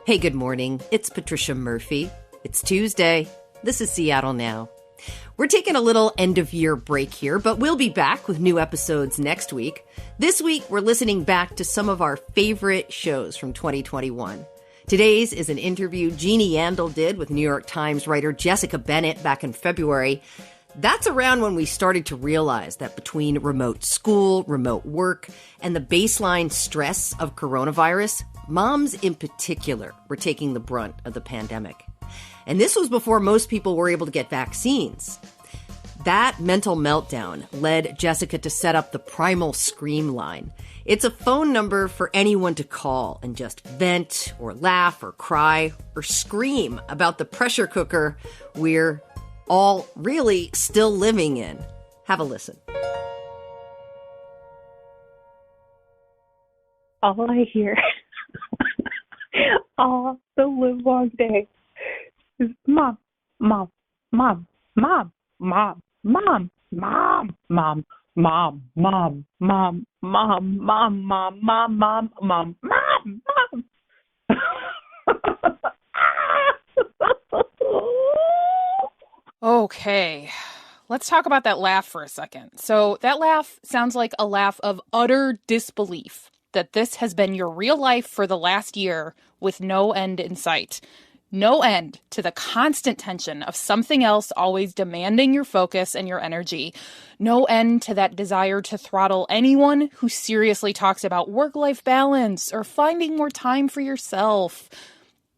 Hey, good morning. It's Patricia Murphy. It's Tuesday. This is Seattle Now. We're taking a little end-of-year break here, but we'll be back with new episodes next week. This week, we're listening back to some of our favorite shows from 2021. Today's is an interview Jeannie Yandel did with New York Times writer Jessica Bennett back in February. That's around when we started to realize that between remote school, remote work, and the baseline stress of coronavirus, moms in particular were taking the brunt of the pandemic. And this was before most people were able to get vaccines. That mental meltdown led Jessica to set up the Primal Scream line. It's a phone number for anyone to call and just vent or laugh or cry or scream about the pressure cooker we're all really still living in. Have a listen. All I hear all the live long day is mom, mom, mom, mom, mom, mom, mom, mom, mom, mom, mom, mom, mom, mom, mom, mom, mom, mom, mom. Okay, let's talk about that laugh for a second. So that laugh sounds like a laugh of utter disbelief that this has been your real life for the last year with no end in sight. No end to the constant tension of something else always demanding your focus and your energy. No end to that desire to throttle anyone who seriously talks about work-life balance or finding more time for yourself.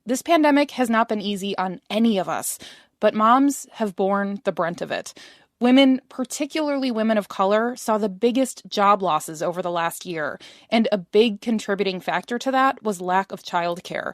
This pandemic has not been easy on any of us, but moms have borne the brunt of it. Women, particularly women of color, saw the biggest job losses over the last year, and a big contributing factor to that was lack of childcare.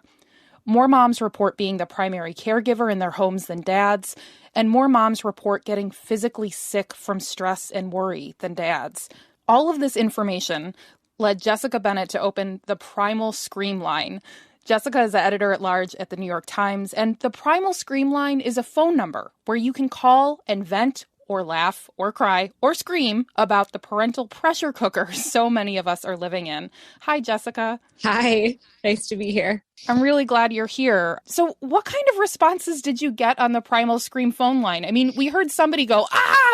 More moms report being the primary caregiver in their homes than dads, and more moms report getting physically sick from stress and worry than dads. All of this information led Jessica Bennett to open the Primal Scream line. Jessica is the editor-at-large at the New York Times, and the Primal Scream line is a phone number where you can call and vent or laugh or cry or scream about the parental pressure cooker so many of us are living in. Hi, Jessica. Hi. Nice to be here. I'm really glad you're here. So what kind of responses did you get on the Primal Scream phone line? I mean, we heard somebody go,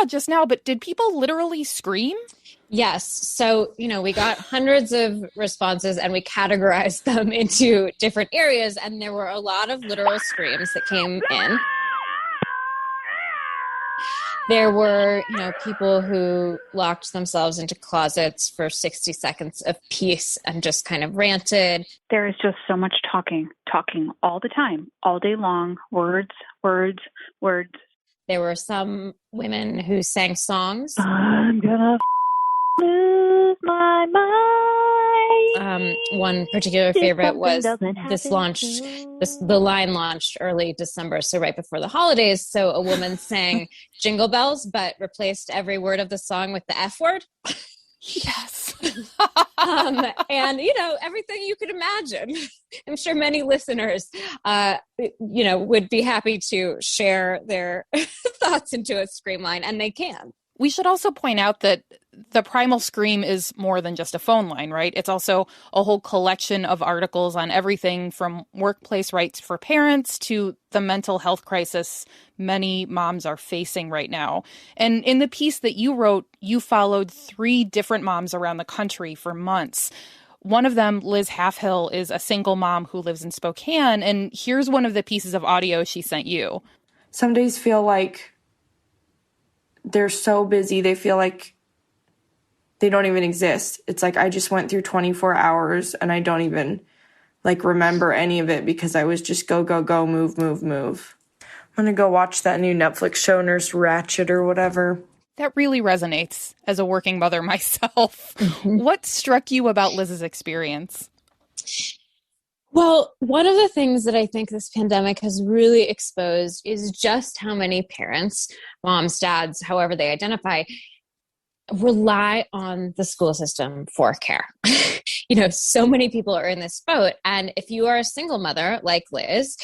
just now, but did people literally scream? Yes. So, we got hundreds of responses and we categorized them into different areas. And there were a lot of literal screams that came in. There were, people who locked themselves into closets for 60 seconds of peace and just kind of ranted. There is just so much talking all the time, all day long, words, words, words. There were some women who sang songs. I'm gonna lose my mind. One particular favorite was the line launched early December, so right before the holidays. So a woman sang Jingle Bells, but replaced every word of the song with the F word. Yes. And, everything you could imagine. I'm sure many listeners, would be happy to share their thoughts into a scream line, and they can. We should also point out that the Primal Scream is more than just a phone line, right? It's also a whole collection of articles on everything from workplace rights for parents to the mental health crisis many moms are facing right now. And in the piece that you wrote, you followed 3 different moms around the country for months. One of them, Liz Halfhill, is a single mom who lives in Spokane. And here's one of the pieces of audio she sent you. Some days feel like they're so busy, they feel like they don't even exist. It's like I just went through 24 hours and I don't even remember any of it because I was just go, go, go, move, move, move. I'm going to go watch that new Netflix show, Nurse Ratched or whatever. That really resonates as a working mother myself. Mm-hmm. What struck you about Liz's experience? Well, one of the things that I think this pandemic has really exposed is just how many parents, moms, dads, however they identify, rely on the school system for care. So many people are in this boat. And if you are a single mother like Liz,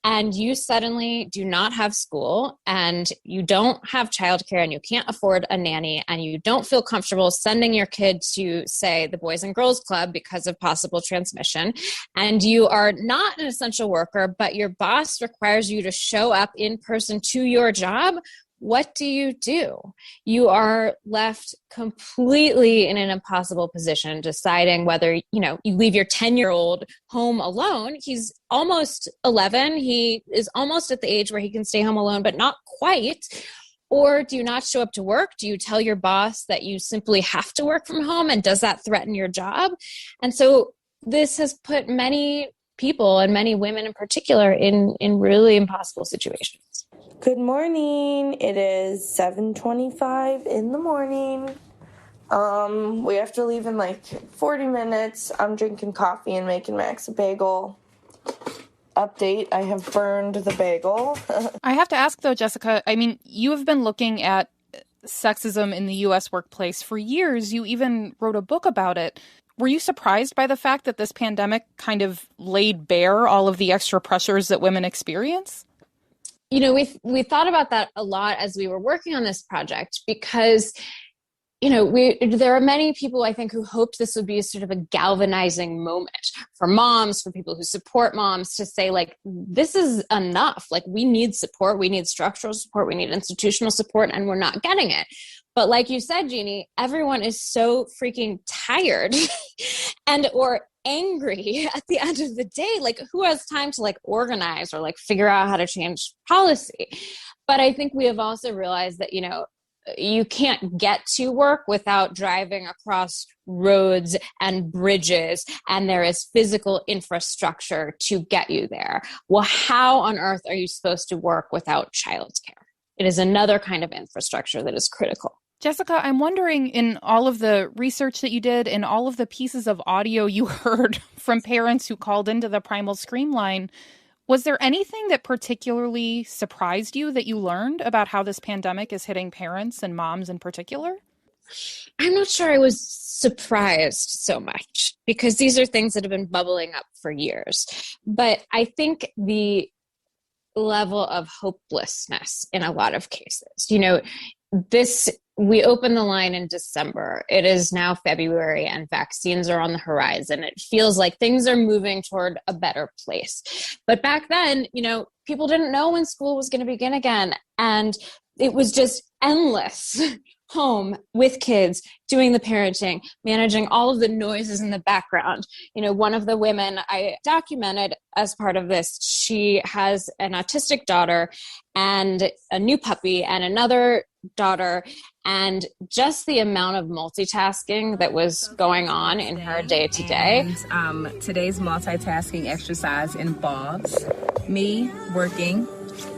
and you suddenly do not have school and you don't have childcare and you can't afford a nanny and you don't feel comfortable sending your kid to, say, the Boys and Girls Club because of possible transmission, and you are not an essential worker, but your boss requires you to show up in person to your job, what do? You are left completely in an impossible position deciding whether, you leave your 10-year-old home alone. He's almost 11. He is almost at the age where he can stay home alone, but not quite. Or do you not show up to work? Do you tell your boss that you simply have to work from home? And does that threaten your job? And so this has put many people, and many women in particular, in really impossible situations. Good morning. It is 7:25 in the morning. We have to leave in like 40 minutes. I'm drinking coffee and making Max a bagel. Update, I have burned the bagel. I have to ask though, Jessica, I mean, you have been looking at sexism in the U.S. workplace for years. You even wrote a book about it. Were you surprised by the fact that this pandemic kind of laid bare all of the extra pressures that women experience? We thought about that a lot as we were working on this project because, there are many people, I think, who hoped this would be a sort of a galvanizing moment for moms, for people who support moms, to say, like, this is enough. Like, we need support. We need structural support. We need institutional support, and we're not getting it. But like you said, Jeannie, everyone is so freaking tired or angry at the end of the day. Like, who has time to organize or figure out how to change policy? But I think we have also realized that, you can't get to work without driving across roads and bridges, and there is physical infrastructure to get you there. Well, how on earth are you supposed to work without childcare? It is another kind of infrastructure that is critical. Jessica, I'm wondering, in all of the research that you did and all of the pieces of audio you heard from parents who called into the Primal Scream line, was there anything that particularly surprised you that you learned about how this pandemic is hitting parents and moms in particular? I'm not sure I was surprised so much because these are things that have been bubbling up for years. But I think the level of hopelessness in a lot of cases, we opened the line in December. It is now February and vaccines are on the horizon. It feels like things are moving toward a better place. But back then, people didn't know when school was going to begin again. And it was just endless home with kids, doing the parenting, managing all of the noises in the background. One of the women I documented as part of this, she has an autistic daughter and a new puppy and another daughter, and just the amount of multitasking that was going on in her day to day. Today's multitasking exercise involves me working,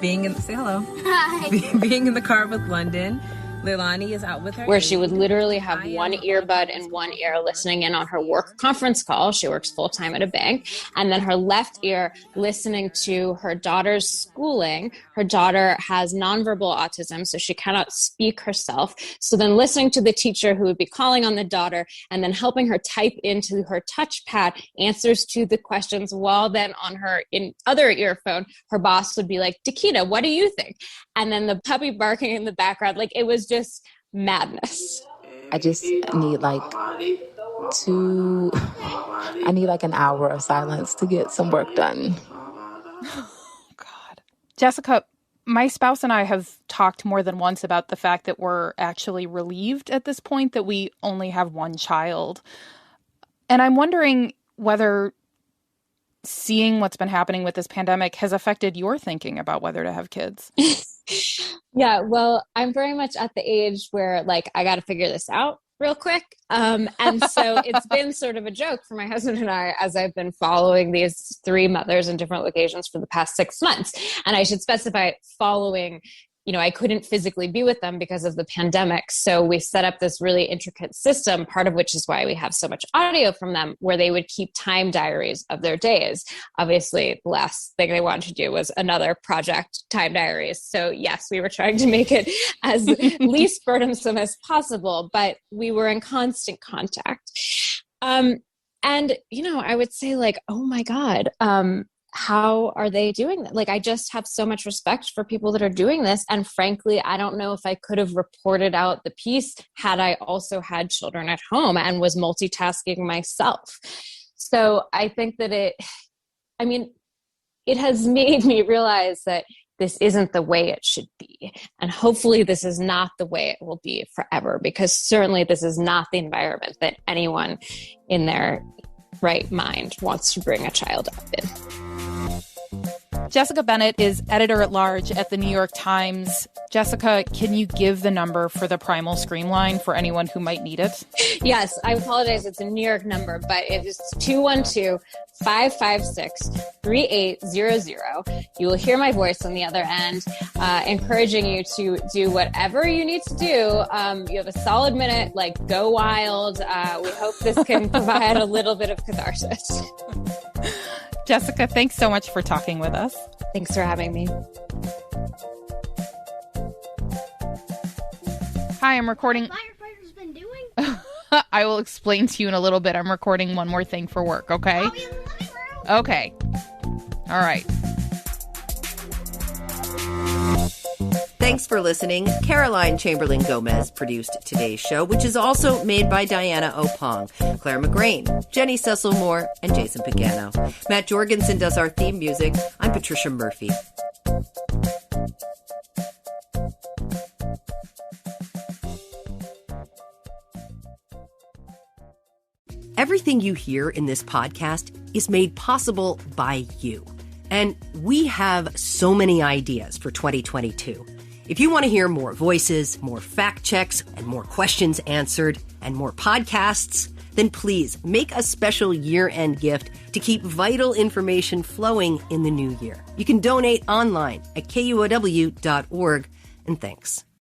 being in the car with London. Leilani is out with her. Where she would literally have one earbud in one ear listening in on her work conference call. She works full time at a bank. And then her left ear listening to her daughter's schooling. Her daughter has nonverbal autism, so she cannot speak herself. So then listening to the teacher who would be calling on the daughter and then helping her type into her touchpad answers to the questions, while then on her other earphone, her boss would be like, Takita, what do you think? And then the puppy barking in the background, it was just madness. I just need an hour of silence to get some work done. Oh, God. Jessica, my spouse and I have talked more than once about the fact that we're actually relieved at this point that we only have one child. And I'm wondering whether seeing what's been happening with this pandemic has affected your thinking about whether to have kids. Yeah, well, I'm very much at the age where I got to figure this out real quick. And so it's been sort of a joke for my husband and I as I've been following these three mothers in different locations for the past 6 months. And I should specify following, I couldn't physically be with them because of the pandemic. So we set up this really intricate system, part of which is why we have so much audio from them, where they would keep time diaries of their days. Obviously, the last thing they wanted to do was another project, time diaries. So yes, we were trying to make it as least burdensome as possible, but we were in constant contact. And, I would say oh my God, how are they doing that? Like, I just have so much respect for people that are doing this. And frankly, I don't know if I could have reported out the piece had I also had children at home and was multitasking myself. So I think that it has made me realize that this isn't the way it should be. And hopefully this is not the way it will be forever, because certainly this is not the environment that anyone in their right mind wants to bring a child up in. Jessica Bennett is editor-at-large at the New York Times. Jessica, can you give the number for the Primal Scream line for anyone who might need it? Yes, I apologize. It's a New York number, but it is 212-556-3800. You will hear my voice on the other end, encouraging you to do whatever you need to do. You have a solid minute, like, go wild. We hope this can provide a little bit of catharsis. Jessica, thanks so much for talking with us. Thanks for having me. Hi, I'm recording. Firefighters been doing? I will explain to you in a little bit. I'm recording one more thing for work, okay? I'll be in the living room. Okay. All right. Thanks for listening. Caroline Chamberlain Gomez produced today's show, which is also made by Diana Opong, Clare McGrane, Jenny Cecil Moore, and Jason Pagano. Matt Jorgensen does our theme music. I'm Patricia Murphy. Everything you hear in this podcast is made possible by you. And we have so many ideas for 2022. If you want to hear more voices, more fact checks, and more questions answered, and more podcasts, then please make a special year-end gift to keep vital information flowing in the new year. You can donate online at KUOW.org, and thanks.